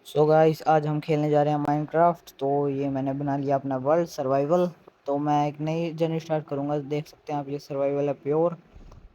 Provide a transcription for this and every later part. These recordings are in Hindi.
सो गाइस आज हम खेलने जा रहे हैं माइनक्राफ्ट। तो ये मैंने बना लिया अपना वर्ल्ड सर्वाइवल। तो मैं एक नई जर्नी स्टार्ट करूंगा। देख सकते हैं आप, ये सर्वाइवल है प्योर।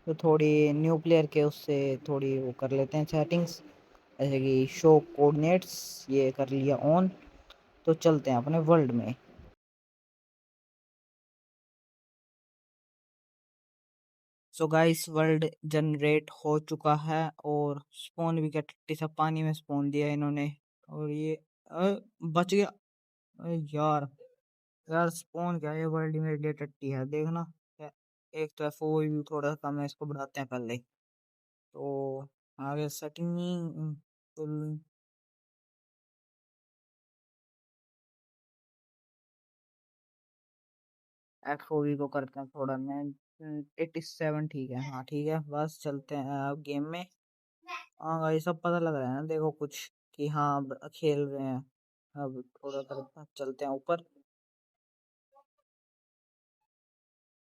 तो थोड़ी न्यू प्लेयर के उससे थोड़ी वो कर लेते हैं सेटिंग्स, जैसे कि शो कोऑर्डिनेट्स ये कर लिया ऑन। तो चलते हैं अपने वर्ल्ड में। सो गाइस वर्ल्ड जनरेट हो चुका है और स्पॉन भी क्या टट्टी सा पानी में स्पॉन दिया है इन्होंने। और ये बच गया। यार यार स्पॉन क्या है, ये वर्ल्ड में रिलेटेड टी है देखना। एक तो एफओ भी थोड़ा कम है, इसको बढ़ाते हैं पहले। तो आगे सेटिंग फुल एफओवी को करते हैं थोड़ा। मैं 87 ठीक है, हाँ ठीक है। बस चलते हैं अब गेम में। हाँ ये सब पता लग रहा है ना, देखो कुछ कि हाँ अब खेल रहे हैं। अब थोड़ा कर चलते हैं ऊपर।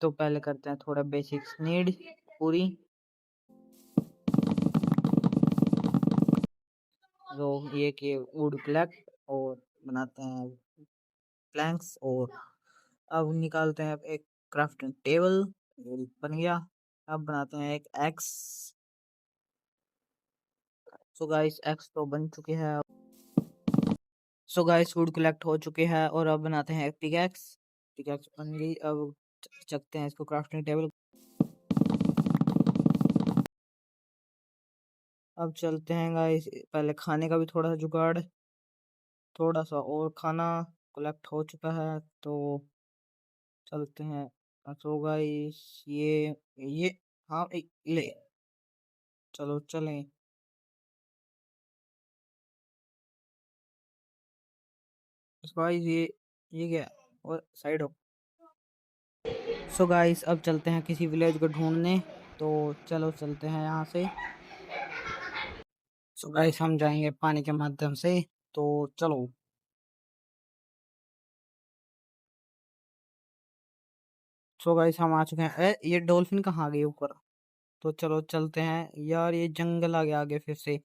तो पहले करते हैं थोड़ा बेसिक्स नीड पूरी। तो ये कि वुड कलेक्ट और बनाते हैं प्लैंक्स। और अब निकालते हैं एक क्राफ्टिंग टेबल, बन गया। अब बनाते हैं एक एक्स। सो गाइस एक्स तो बन चुके हैं। सो गाइस वुड कलेक्ट हो चुके हैं और अब बनाते हैं पिकैक्स। पिकैक्स बन गई। अब चकते हैं इसको क्राफ्टिंग टेबल। अब चलते हैं गाइस, पहले खाने का भी थोड़ा सा जुगाड़। थोड़ा सा और खाना कलेक्ट हो चुका है तो चलते हैं। सो गाइस ये हाँ ले चलो चलें। गाइस ये क्या, और साइड हो। सो गाइस अब चलते हैं किसी विलेज को ढूंढने। तो चलो चलते हैं यहाँ से। सो गाइस हम जाएंगे पानी के माध्यम से। तो चलो। सो गाइस हम आ चुके हैं। ये डॉल्फिन कहाँ आ गई ऊपर। तो चलो चलते हैं यार, ये जंगल आ गया आगे फिर से।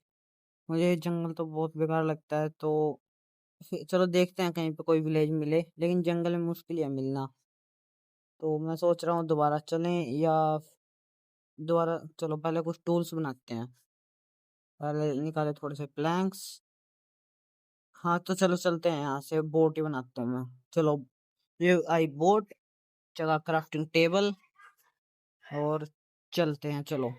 मुझे ये जंगल तो बहुत बेकार लगता है। तो चलो देखते हैं कहीं पे कोई विलेज मिले, लेकिन जंगल में मुश्किल है मिलना। तो मैं सोच रहा हूँ दोबारा चलें या दोबारा चलो पहले कुछ टूल्स बनाते हैं। पहले निकाले थोड़े से प्लैंक्स। हाँ तो चलो चलते हैं, यहाँ से बोट ही बनाता हूँ मैं। चलो ये आई बोट, जगह क्राफ्टिंग टेबल और चलते हैं चलो।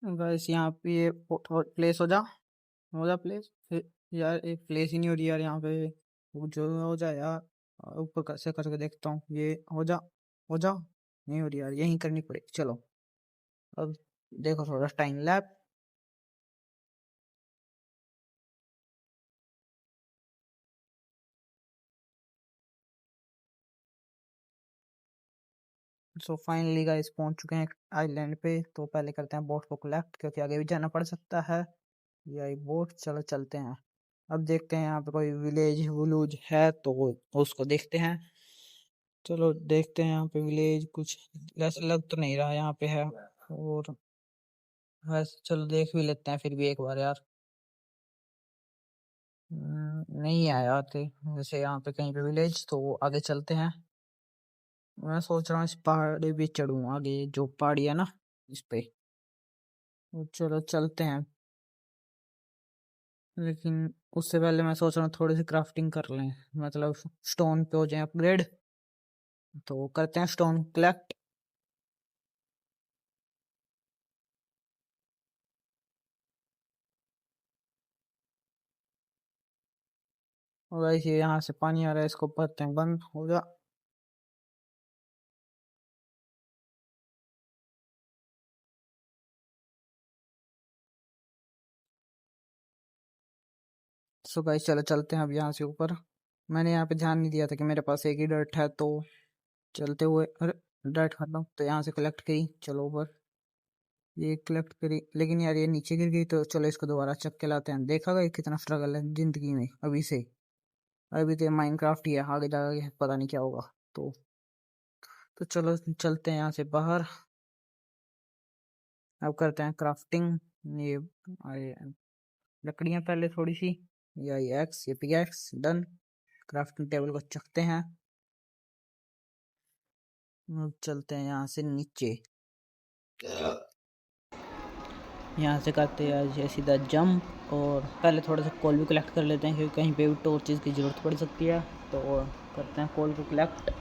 बस यहाँ पे ये प्लेस हो जा प्लेस फिर। यार एक प्लेस ही नहीं हो रही यार यहाँ पे। वो जो हो जाए यार, ऊपर कैसे करके देखता हूँ। ये हो जा नहीं हो रही यार, यहीं करनी पड़ेगी। चलो अब देखो थोड़ा time lap. So finally guys पहुंच चुके हैं आइलैंड पे। तो पहले करते हैं बोट को कलेक्ट, क्योंकि आगे भी जाना पड़ सकता है। ये बोट, चलो चलते हैं। अब देखते हैं यहाँ पे कोई विलेज वुलूज है तो उसको देखते हैं। चलो देखते हैं यहाँ पे विलेज कुछ ऐसा लग तो नहीं रहा यहाँ पे है। और वैसे चलो देख भी लेते हैं फिर भी एक बार यार। नहीं आया थे वैसे यहाँ पे कहीं पे विलेज, तो आगे चलते हैं। मैं सोच रहा हूँ इस पहाड़ी पे चढ़ूँ, आगे जो पहाड़ी है ना इस पे। तो चलो चलते हैं। लेकिन उससे पहले मैं सोच रहा हूँ थोड़ी सी क्राफ्टिंग कर लें, मतलब स्टोन पे हो जाए अपग्रेड। तो करते हैं स्टोन कलेक्ट। और वैसे यहाँ से पानी आ रहा है, इसको करते हैं बंद हो जा। सो गाइस चलो चलते हैं अब यहाँ से ऊपर। मैंने यहाँ पे ध्यान नहीं दिया था कि मेरे पास एक ही डर्ट है। तो चलते हुए, अरे डर्ट खत्म, तो यहाँ से कलेक्ट करी। चलो ऊपर ये कलेक्ट करी, लेकिन यार ये नीचे गिर गई। तो चलो इसको दोबारा चक के लाते हैं। देखा गया कितना स्ट्रगल है जिंदगी में अभी से। अभी तो माइनक्राफ्ट ही है, आगे जाके पता नहीं क्या होगा। तो चलो चलते हैं यहाँ से बाहर। अब करते हैं क्राफ्टिंग। ये लकड़ियाँ पहले थोड़ी सी, ये एक्स, ये पिकैक्स, डन। क्राफ्टिंग टेबल को चखते हैं। अब चलते हैं यहाँ से नीचे, यहाँ से करते हैं आज सीधा जंप। और पहले थोड़ा सा कोल भी कलेक्ट कर लेते हैं, क्योंकि कहीं पे भी टॉर्चेस की ज़रूरत पड़ सकती है। तो करते हैं कोल को कलेक्ट।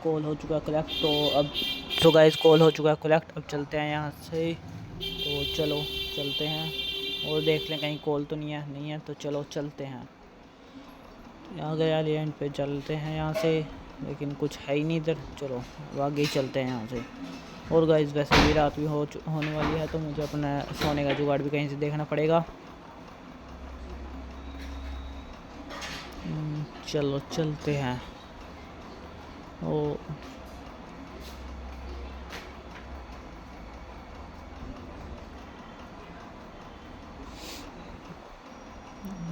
कॉल हो चुका है कलेक्ट, तो अब सो गाइस कॉल हो चुका है कलेक्ट। अब चलते हैं यहाँ से, तो चलो चलते हैं और देख लें कहीं कॉल तो नहीं है, तो चलो चलते हैं। यहाँ गए आइलैंड पे चलते हैं यहाँ से, लेकिन कुछ है ही नहीं इधर। चलो आगे ही चलते हैं यहाँ से। और गाइस वैसे भी रात भी होने वाली है, तो मुझे अपना सोने का जुगाड़ भी कहीं से देखना पड़ेगा। चलो चलते हैं। ओ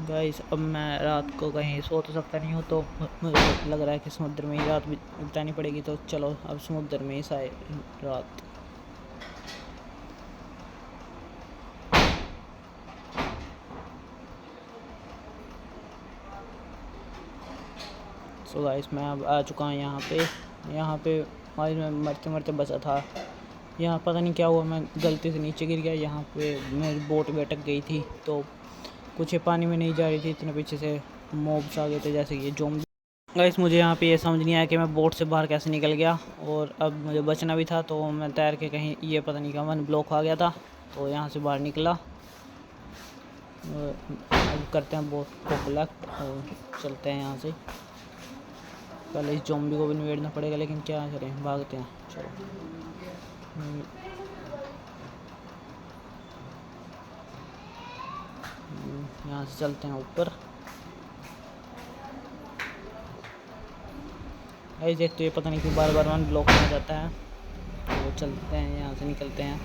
गाइस अब मैं रात को कहीं सो तो सकता नहीं हूँ, तो मुझे लग रहा है कि समुद्र में ही रात बितानी पड़ेगी। तो चलो अब समुद्र में ही साए रात। सो गाइस मैं अब आ चुका हूँ यहाँ पे आज मैं मरते मरते बचा था। यहाँ पता नहीं क्या हुआ, मैं गलती से नीचे गिर गया। यहाँ पे मेरी बोट भी अटक गई थी, तो कुछ ये पानी में नहीं जा रही थी। इतने पीछे से मॉब्स आ गए थे, जैसे ये ज़ॉम्बी। गाइस मुझे यहाँ पे ये समझ नहीं आया कि मैं बोट से बाहर कैसे निकल गया, और अब मुझे बचना भी था। तो मैं तैर के कहीं, ये पता नहीं क्या वन ब्लॉक आ गया था, तो यहाँ से बाहर निकला। अब करते हैं बोट को कलेक्ट और चलते हैं यहाँ से। पहले इस ज़ॉम्बी को भी निबेड़ना पड़ेगा, लेकिन क्या करें, भागते हैं। चलो यहाँ से चलते हैं ऊपर। ऐसे देखते हुए पता नहीं क्यों बार बार वन ब्लॉक हो जाता है। तो चलते हैं यहाँ से, निकलते हैं।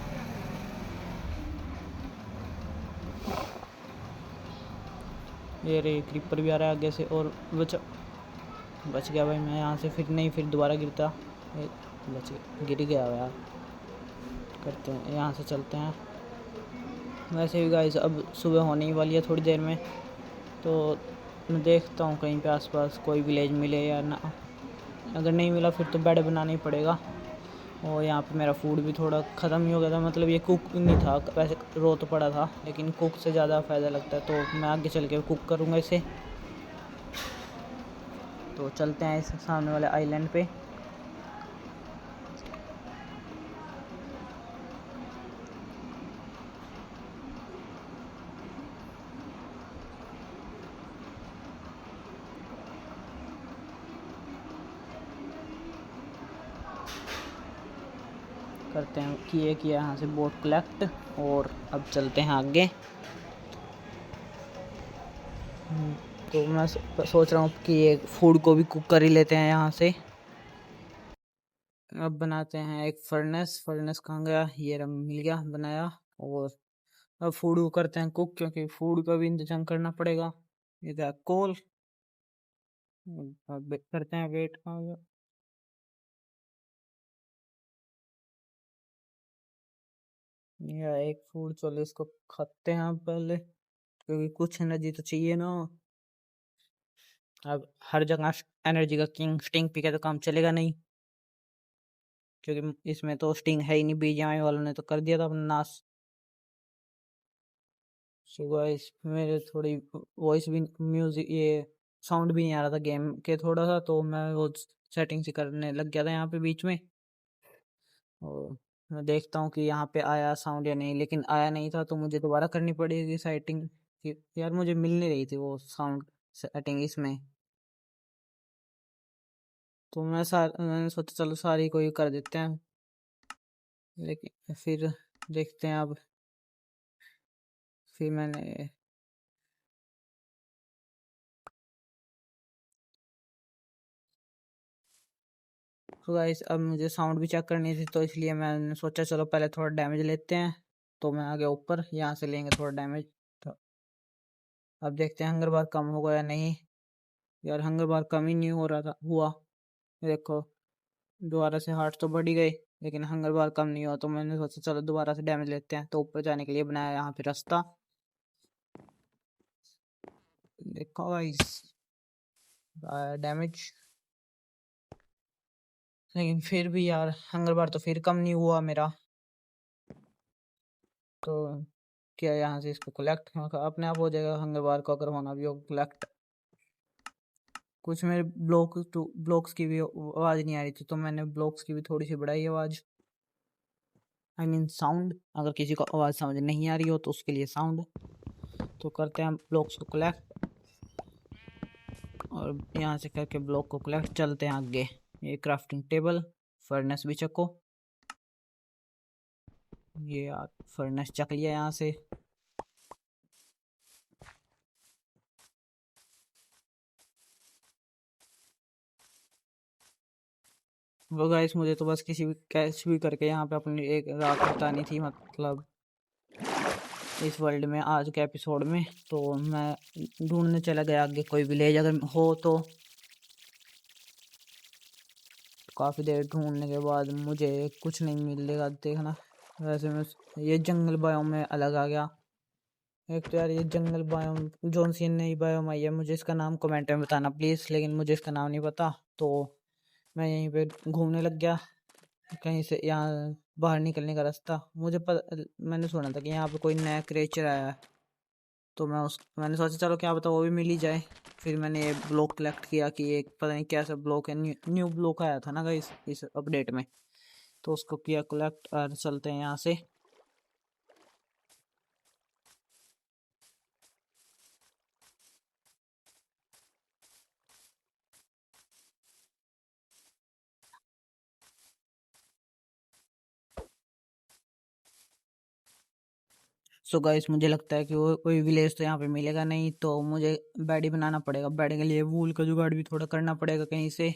ये रे क्रीपर भी आ रहा है आगे से, और बच गया भाई मैं यहाँ से। फिर दोबारा गिरता, बच गया, गिर गया यार। करते हैं यहाँ से, चलते हैं। वैसे भी गाइस अब सुबह होने ही वाली है थोड़ी देर में, तो मैं देखता हूँ कहीं पे आसपास कोई विलेज मिले या ना। अगर नहीं मिला फिर तो बेड बनाना ही पड़ेगा। और यहाँ पे मेरा फूड भी थोड़ा ख़त्म ही हो गया था, मतलब ये कुक नहीं था वैसे, रो तो पड़ा था, लेकिन कुक से ज़्यादा फ़ायदा लगता है। तो मैं आगे चल के कुक करूँगा इसे। तो चलते हैं इस सामने वाले आइलैंड पे। करते हैं किया यहाँ से बोट कलेक्ट, और अब चलते हैं आगे। तो मैं सोच रहा हूँ कि ये फूड को भी कुक कर ही लेते हैं यहाँ से। अब बनाते हैं एक फर्नेस कहाँ गया, ये रंग मिल गया, बनाया। और अब फूड को करते हैं कुक, क्योंकि फूड का भी इंतजाम करना पड़ेगा। इधर कोल, अब करते हैं वेट। या एक फूड, चलो इसको खाते हैं पहले, क्योंकि कुछ एनर्जी तो चाहिए ना। अब हर जगह एनर्जी का किंग स्टिंग पी के तो काम चलेगा नहीं, क्योंकि इसमें तो स्टिंग है ही नहीं, बीजीएमआई वालों ने तो कर दिया था अपना नाश। सो गाइस मेरे थोड़ी वॉइस भी, म्यूजिक, ये साउंड भी नहीं आ रहा था गेम के थोड़ा सा, तो मैं वो सेटिंग से करने लग गया था यहाँ पे बीच में। और मैं देखता हूँ कि यहाँ पे आया साउंड या नहीं, लेकिन आया नहीं था, तो मुझे दोबारा करनी पड़ेगी सेटिंग। यार मुझे मिल नहीं रही थी वो साउंड सेटिंग इसमें। तो मैंने सोचा चलो सारी को ही कर देते हैं, लेकिन फिर देखते हैं अब। फिर मैंने तो गाइस अब मुझे साउंड भी चेक करनी थी, तो इसलिए मैंने सोचा चलो पहले थोड़ा डैमेज लेते हैं। तो मैं आ गया ऊपर, यहाँ से लेंगे थोड़ा डैमेज। तो अब देखते हैं हंगर बार कम होगा या नहीं। यार हंगर बार कम ही नहीं हो रहा था हुआ। देखो दोबारा से हार्ट तो बढ़ ही गए, लेकिन हंगर बार कम नहीं हुआ। तो मैंने सोचा चलो दोबारा से डैमेज लेते हैं, तो ऊपर जाने के लिए बनाया यहाँ पे रास्ता। देखो गाइस डैमेज, लेकिन फिर भी यार हंगर बार तो फिर कम नहीं हुआ मेरा। तो क्या यहाँ से इसको कलेक्ट अपने आप हो जाएगा, हंगर बार को अगर होना भी हो कलेक्ट। कुछ मेरे ब्लॉक्स की भी आवाज़ नहीं आ रही थी, तो मैंने ब्लॉक्स की भी थोड़ी सी बढ़ाई आवाज़, आई मीन साउंड। अगर किसी को आवाज़ समझ नहीं आ रही हो तो उसके लिए साउंड। तो करते हैं ब्लॉक्स को कलेक्ट, और यहाँ से करके ब्लॉक को कलेक्ट चलते हैं आगे। ये क्राफ्टिंग टेबल, फर्नेस भी चको। ये फर्नेस चक लिया यहाँ से। वो गाइस मुझे तो बस किसी भी कैच भी करके यहाँ पे अपनी एक रात बितानी थी, मतलब इस वर्ल्ड में आज के एपिसोड में। तो मैं ढूंढने चला गया आगे कोई विलेज अगर हो तो। काफ़ी देर ढूंढने के बाद मुझे कुछ नहीं मिलेगा देखना। वैसे मैं ये जंगल बायोम में अलग आ गया। एक तो यार ये जंगल बायोम जोन सी नई बायोम आई है, मुझे इसका नाम कमेंट में बताना प्लीज़, लेकिन मुझे इसका नाम नहीं पता। तो मैं यहीं पे घूमने लग गया कहीं से, यहाँ बाहर निकलने का रास्ता मैंने सुना था कि यहाँ पे कोई नया क्रिएचर आया है। तो मैंने सोचा चलो क्या पता वो भी मिल ही जाए। फिर मैंने ये ब्लॉक कलेक्ट किया कि एक पता नहीं कैसा ब्लॉक है, न्यू ब्लॉक आया था ना गाइस इस अपडेट में। तो उसको किया कलेक्ट और चलते हैं यहाँ से। सो गाइस मुझे लगता है कि वो कोई विलेज तो यहाँ पे मिलेगा नहीं, तो मुझे बेड ही बनाना पड़ेगा। बेड के लिए वूल का जुगाड़ भी थोड़ा करना पड़ेगा कहीं से।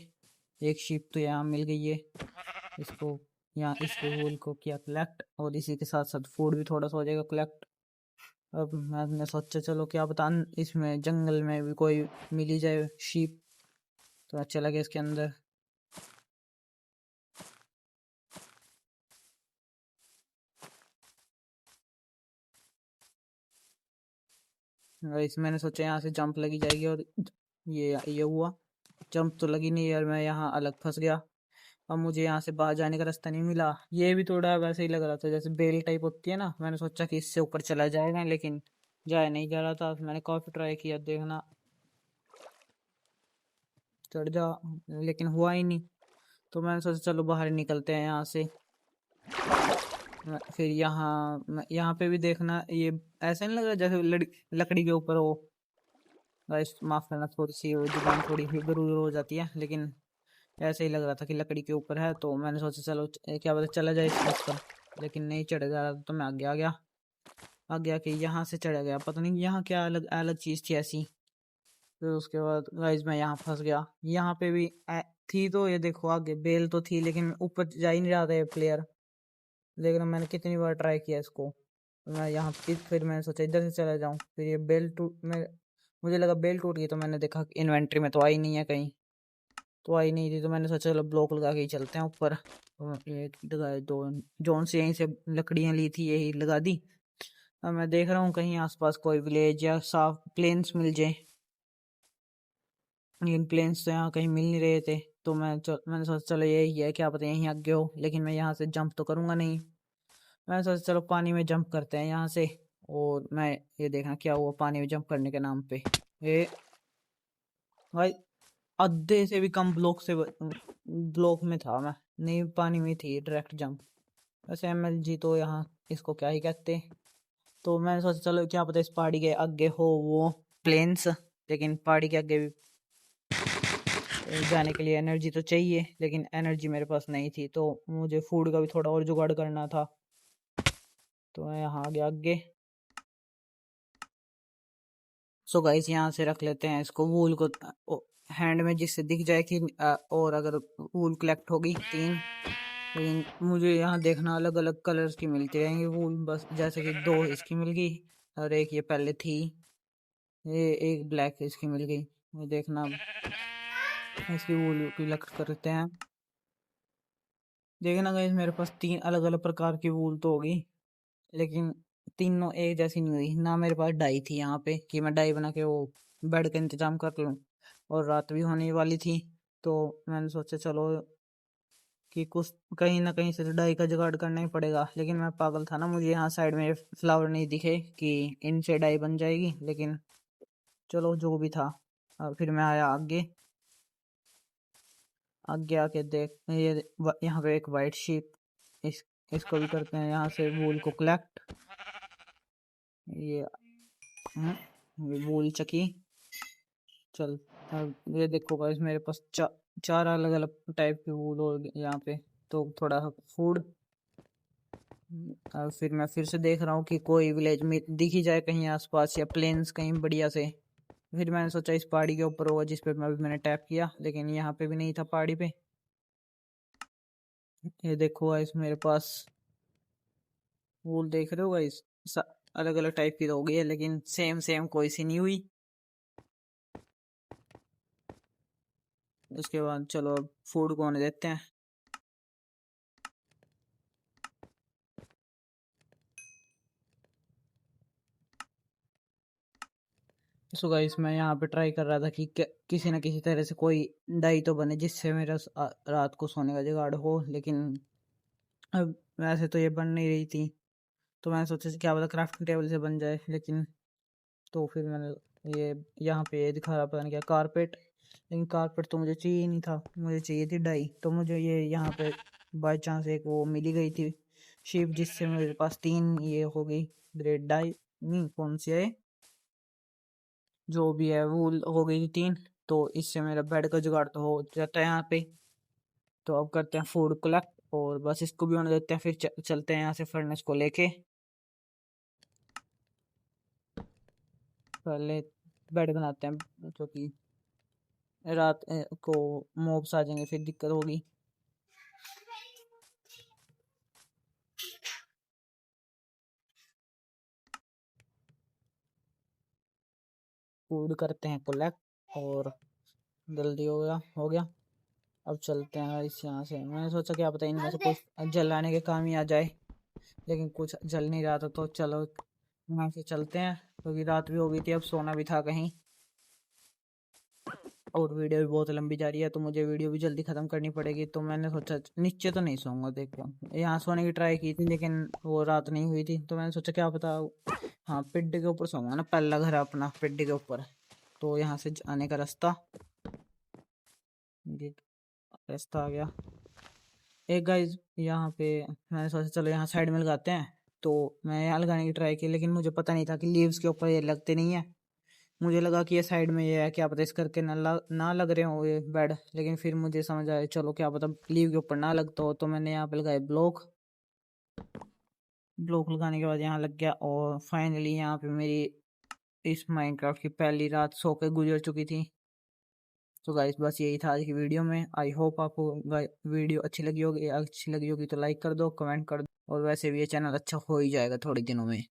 एक शिप तो यहाँ मिल गई है, इसको यहाँ इसके वूल को किया कलेक्ट, और इसी के साथ साथ फूड भी थोड़ा सा हो जाएगा कलेक्ट। अब मैंने सोचा चलो क्या पता इसमें जंगल में भी कोई मिल ही जाए शीप, तो अच्छा लगे इसके अंदर। इस मैंने सोचा यहाँ से जंप लगी जाएगी, और ये हुआ। जंप तो लगी नहीं यार, मैं यहाँ अलग फंस गया। अब मुझे यहाँ से बाहर जाने का रास्ता नहीं मिला। ये भी थोड़ा वैसे ही लग रहा था जैसे बेल टाइप होती है ना, मैंने सोचा कि इससे ऊपर चला जाएगा, लेकिन जाया नहीं जा रहा था। मैंने काफ़ी ट्राई किया देखना चढ़ जा, लेकिन हुआ ही नहीं। तो मैंने सोचा चलो बाहर निकलते हैं यहाँ से। फिर यहाँ पे भी देखना, ये ऐसा नहीं लग रहा जैसे लकड़ी के ऊपर हो। गाइस माफ करना, थोड़ी सी वो जुबान थोड़ी इधर उधर हो जाती है, लेकिन ऐसे ही लग रहा था कि लकड़ी के ऊपर है। तो मैंने सोचा चलो क्या पता चला जाए इस पर, लेकिन नहीं चढ़ जा रहा, तो मैं आगे आ गया। आगे आके यहाँ से चढ़ा गया, पता नहीं यहाँ क्या अलग अलग चीज़ थी ऐसी। फिर उसके बाद गाइस मैं यहाँ फंस गया। यहाँ पे भी थी, तो ये देखो आगे बेल तो थी, लेकिन ऊपर जा ही नहीं रहा था ये प्लेयर। लेकिन मैंने कितनी बार ट्राई किया इसको। मैं यहाँ फिर मैंने सोचा इधर से चला जाऊँ, फिर ये बेल टूट मैं मुझे लगा बेल टूट गई, तो मैंने देखा इन्वेंट्री में तो आई नहीं है कहीं। तो आई नहीं थी, तो मैंने सोचा चलो ब्लॉक लगा के ही चलते हैं ऊपर। तो एक लगाए दो, जोन से यहीं से लकड़ियाँ ली थी यही लगा दी। अब मैं देख रहा हूँ कहीं आसपास कोई विलेज या साफ प्लेन्स मिल जाए, लेकिन प्लेन्स तो यहाँ कहीं मिल नहीं रहे थे। तो मैंने सोचा चलो यही है, क्या पता यहीं आगे हो, लेकिन मैं यहाँ से जंप तो करूँगा नहीं। मैंने सोचा चलो पानी में जंप करते हैं यहाँ से। और मैं ये देखना क्या हुआ पानी में जंप करने के नाम पे। ये भाई आधे से भी कम ब्लॉक में था मैं, नहीं पानी में थी डायरेक्ट जंप। वैसे MLG तो यहाँ इसको क्या ही कहते। तो मैंने सोचा चलो क्या पता इस पहाड़ी के आगे हो वो प्लेन्स, लेकिन पहाड़ी के आगे भी जाने के लिए एनर्जी तो चाहिए, लेकिन एनर्जी मेरे पास नहीं थी, तो मुझे फूड का भी थोड़ा और जुगाड़ करना था। तो मैं यहाँ आ गया आगे। सो गाइस यहाँ से रख लेते हैं इसको वूल को हैंड में, जिससे दिख जाए कि और अगर वूल कलेक्ट होगी 3। लेकिन मुझे यहाँ देखना अलग अलग कलर्स की मिलती रहेंगी वूल, बस जैसे कि 2 इसकी मिल गई, और एक ये पहले थी, ये एक ब्लैक इसकी मिल गई। ये देखना अब इसकी वूल कलेक्ट करते हैं। देखना गाइस मेरे पास 3 अलग अलग प्रकार की वूल तो होगी, लेकिन तीनों एक जैसी नहीं हुई ना। मेरे पास डाई थी यहाँ पे कि मैं डाई बना के वो बेड का इंतजाम कर लूँ, और रात भी होने वाली थी, तो मैंने सोचा चलो कि कुछ कहीं ना कहीं से तो डाई का जुगाड़ करना ही पड़ेगा। लेकिन मैं पागल था ना, मुझे यहाँ साइड में फ्लावर नहीं दिखे कि इनसे डाई बन जाएगी। लेकिन चलो जो भी था, फिर मैं आया आगे। आगे आके देख ये यहाँ पे एक वाइट शीप, इस इसको भी करते हैं यहाँ से वूल को कलेक्ट। ये ये वूल चकी। चल अब ये देखो गाइस मेरे पास 4 अलग अलग टाइप की वूल हो यहाँ पे। तो थोड़ा फूड, और फिर मैं फिर से देख रहा हूँ कि कोई विलेज में दिख ही जाए कहीं आसपास, या प्लेन्स कहीं बढ़िया से। फिर मैंने सोचा इस पहाड़ी के ऊपर होगा जिस पे मैंने टैप किया, लेकिन यहाँ पे भी नहीं था पहाड़ी पे। ये देखो गाइस मेरे पास वूल देख रहे हो गाइस, अलग अलग टाइप की तो हो गई है, लेकिन सेम सेम कोई सी नहीं हुई। उसके बाद चलो अब फूड को होने देते हैं। सो गाइस मैं यहाँ पे ट्राई कर रहा था कि किसी न किसी तरह से कोई डाई तो बने जिससे मेरा रात को सोने का जुगाड़ हो। लेकिन अब वैसे तो ये बन नहीं रही थी, तो मैंने सोचा क्या पता क्राफ्टिंग टेबल से बन जाए। लेकिन तो फिर मैंने ये यहाँ पे ये दिखा रहा पता नहीं क्या कारपेट, लेकिन कारपेट तो मुझे चाहिए नहीं था, मुझे चाहिए थी डाई। तो मुझे ये यहाँ पे बाई चांस एक वो मिली गई थी शिप, जिससे मेरे पास 3 ये हो गई ग्रेट डाई। नहीं कौन सी है, जो भी है वो हो गई थी 3। तो इससे मेरा बेड का जुगाड़ तो हो जाता है यहाँ पे। तो अब करते हैं फूड कलेक्ट, और बस इसको भी होने देते हैं, फिर चलते हैं यहाँ से फर्नेस को लेके। पहले बेड बनाते हैं, जो कि रात को मॉब्स आ जाएंगे फिर दिक्कत होगी। फूड करते हैं कलेक्ट, और जल्दी हो गया। अब चलते हैं इस यहाँ से। मैंने सोचा क्या पता इनमें से कुछ जलाने के काम ही आ जाए, लेकिन कुछ जल नहीं रहा था। तो चलो यहाँ से चलते हैं, क्योंकि रात भी हो गई थी, अब सोना भी था कहीं, और वीडियो भी बहुत लंबी जा रही है, तो मुझे वीडियो भी जल्दी ख़त्म करनी पड़ेगी। तो मैंने सोचा नीचे तो नहीं सोऊंगा, देखो यहाँ सोने की ट्राई की थी, लेकिन वो रात नहीं हुई थी। तो मैंने सोचा क्या पता, हाँ पिड्डे के ऊपर सोऊंगा ना, पहला घर अपना पिड्डे के ऊपर। तो यहाँ से आने का रास्ता, ये रास्ता आ गया एक गाइज यहाँ पे। मैंने सोचा चलो यहाँ साइड में लगाते हैं, तो मैं यहाँ लगाने की ट्राई की, लेकिन मुझे पता नहीं था कि लीव्स के ऊपर ये लगते नहीं है। मुझे लगा कि ये साइड में ये है, क्या पता इस करके ना लग रहे हो ये बेड। लेकिन फिर मुझे समझ आया चलो क्या पता लीव के ऊपर ना लगता हो। तो मैंने यहाँ पे लगाए ब्लॉक। ब्लॉक लगाने के बाद यहाँ लग गया, और फाइनली यहाँ पे मेरी इस माइनक्राफ्ट की पहली रात सो के गुजर चुकी थी। तो गाइस बस यही था आज की वीडियो में। आई होप आपको वीडियो अच्छी लगी होगी तो लाइक कर दो, कमेंट कर दो, और वैसे भी ये चैनल अच्छा हो ही जाएगा थोड़े दिनों में।